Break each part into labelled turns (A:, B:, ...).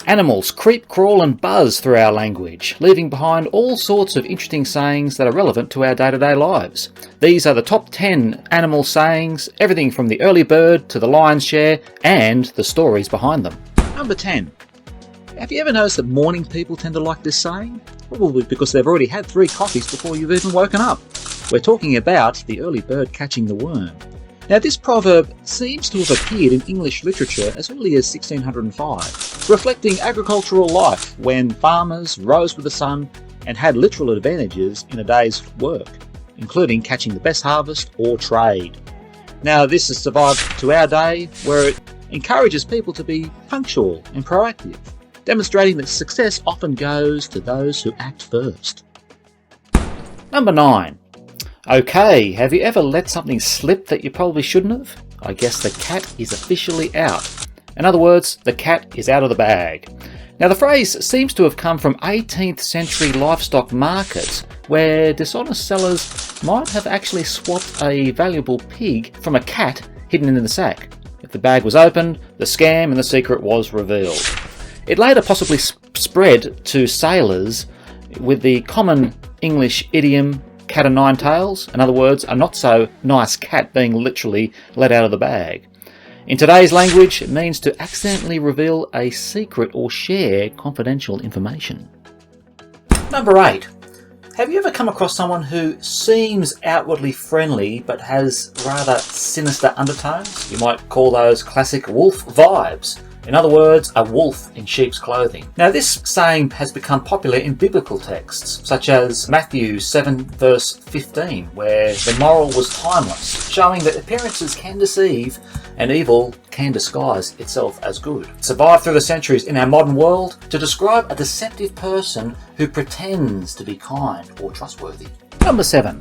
A: Animals creep, crawl and buzz through our language, leaving behind all sorts of interesting sayings that are relevant to our day-to-day lives. These are the top 10 animal sayings, everything from the early bird to the lion's share, and the stories behind them.
B: Number 10. Have you ever noticed that morning people tend to like this saying? Probably because they've already had 3 coffees before you've even woken up. We're talking about the early bird catching the worm. Now, this proverb seems to have appeared in English literature as early as 1605, reflecting agricultural life when farmers rose with the sun and had literal advantages in a day's work, including catching the best harvest or trade. Now, this has survived to our day, where it encourages people to be punctual and proactive, demonstrating that success often goes to those who act first.
A: Number 9. Okay, have you ever let something slip that you probably shouldn't have? I guess the cat is officially out. In other words, the cat is out of the bag. Now, the phrase seems to have come from 18th century livestock markets, where dishonest sellers might have actually swapped a valuable pig from a cat hidden in the sack. If the bag was opened, the scam and the secret was revealed. It later possibly spread to sailors with the common English idiom cat o' nine tails, in other words, a not so nice cat being literally let out of the bag. In today's language, it means to accidentally reveal a secret or share confidential information. Number 8. Have you ever come across someone who seems outwardly friendly but has rather sinister undertones? You might call those classic wolf vibes. In other words, a wolf in sheep's clothing. Now, this saying has become popular in biblical texts, such as Matthew 7 verse 15, where the moral was timeless, showing that appearances can deceive and evil can disguise itself as good. It survived through the centuries in our modern world to describe a deceptive person who pretends to be kind or trustworthy. Number 7.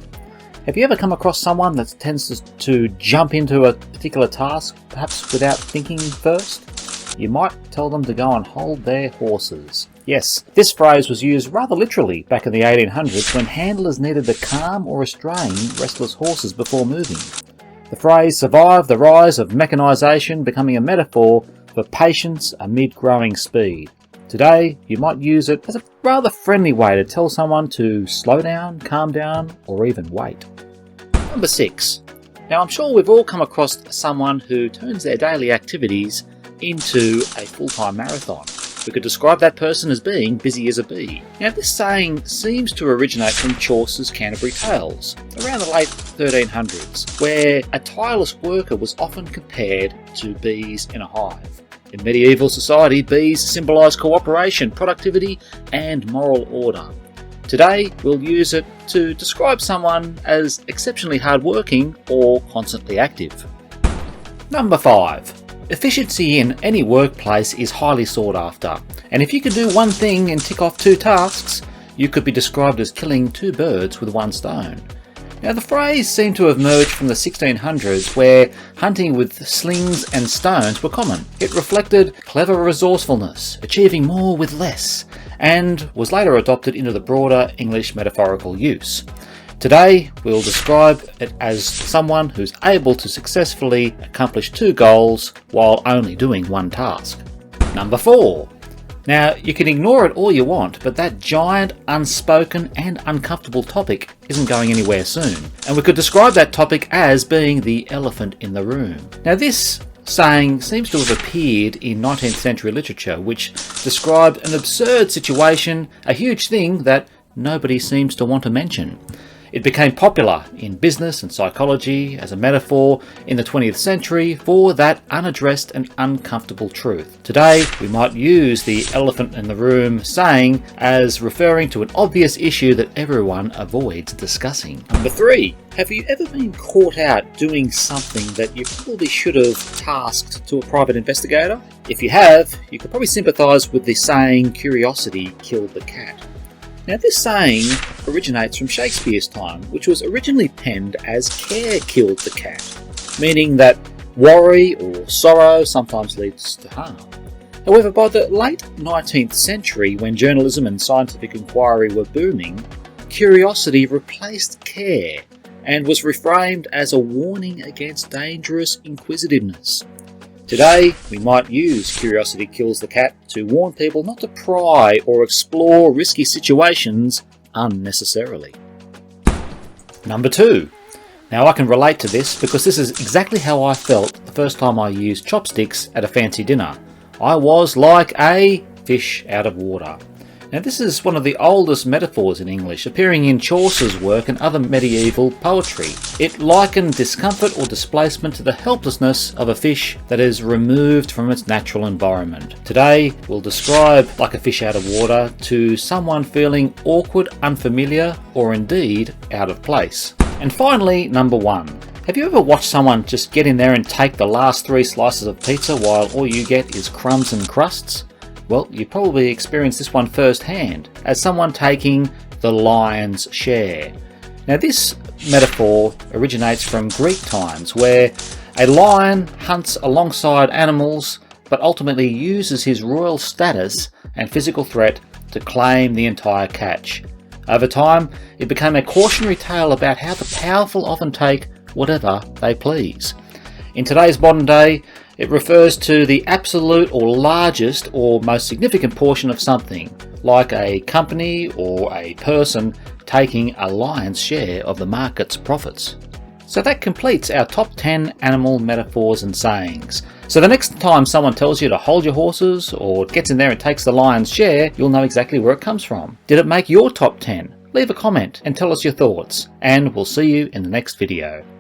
A: Have you ever come across someone that tends to jump into a particular task, perhaps without thinking first? You might tell them to go and hold their horses. Yes, this phrase was used rather literally back in the 1800s when handlers needed to calm or restrain restless horses before moving. The phrase survived the rise of mechanisation, becoming a metaphor for patience amid growing speed. Today, you might use it as a rather friendly way to tell someone to slow down, calm down, or even wait. Number 6. Now, I'm sure we've all come across someone who turns their daily activities into a full-time marathon. We could describe that person as being busy as a bee. Now, this saying seems to originate from Chaucer's Canterbury Tales, around the late 1300s, where a tireless worker was often compared to bees in a hive. In medieval society, bees symbolised cooperation, productivity, and moral order. Today, we'll use it to describe someone as exceptionally hardworking or constantly active. Number 5. Efficiency in any workplace is highly sought after, and if you could do one thing and tick off 2 tasks, you could be described as killing 2 birds with 1 stone. Now, the phrase seemed to have emerged from the 1600s, where hunting with slings and stones were common. It reflected clever resourcefulness, achieving more with less, and was later adopted into the broader English metaphorical use. Today, we'll describe it as someone who's able to successfully accomplish 2 goals while only doing 1 task. Number 4. Now, you can ignore it all you want, but that giant, unspoken and uncomfortable topic isn't going anywhere soon. And we could describe that topic as being the elephant in the room. Now, this saying seems to have appeared in 19th century literature, which described an absurd situation, a huge thing that nobody seems to want to mention. It became popular in business and psychology as a metaphor in the 20th century for that unaddressed and uncomfortable truth. Today, we might use the elephant in the room saying as referring to an obvious issue that everyone avoids discussing. Number 3. Have you ever been caught out doing something that you probably should have tasked to a private investigator? If you have, you could probably sympathise with the saying, curiosity killed the cat. Now, this saying originates from Shakespeare's time, which was originally penned as care killed the cat, meaning that worry or sorrow sometimes leads to harm. However, by the late 19th century, when journalism and scientific inquiry were booming, curiosity replaced care and was reframed as a warning against dangerous inquisitiveness. Today, we might use curiosity kills the cat to warn people not to pry or explore risky situations unnecessarily. Number 2. Now I can relate to this because this is exactly how I felt the first time I used chopsticks at a fancy dinner. I was like a fish out of water. Now this is one of the oldest metaphors in English, appearing in Chaucer's work and other medieval poetry. It likened discomfort or displacement to the helplessness of a fish that is removed from its natural environment. Today we'll describe like a fish out of water to someone feeling awkward, unfamiliar, or indeed out of place. And finally, number 1. Have you ever watched someone just get in there and take the last 3 slices of pizza while all you get is crumbs and crusts? Well, you probably experienced this one firsthand, as someone taking the lion's share. Now this metaphor originates from Greek times, where a lion hunts alongside animals, but ultimately uses his royal status and physical threat to claim the entire catch. Over time, it became a cautionary tale about how the powerful often take whatever they please. In today's modern day, it refers to the absolute or largest or most significant portion of something, like a company or a person taking a lion's share of the market's profits. So that completes our top 10 animal metaphors and sayings. So the next time someone tells you to hold your horses or gets in there and takes the lion's share, you'll know exactly where it comes from. Did it make your top 10? Leave a comment and tell us your thoughts, and we'll see you in the next video.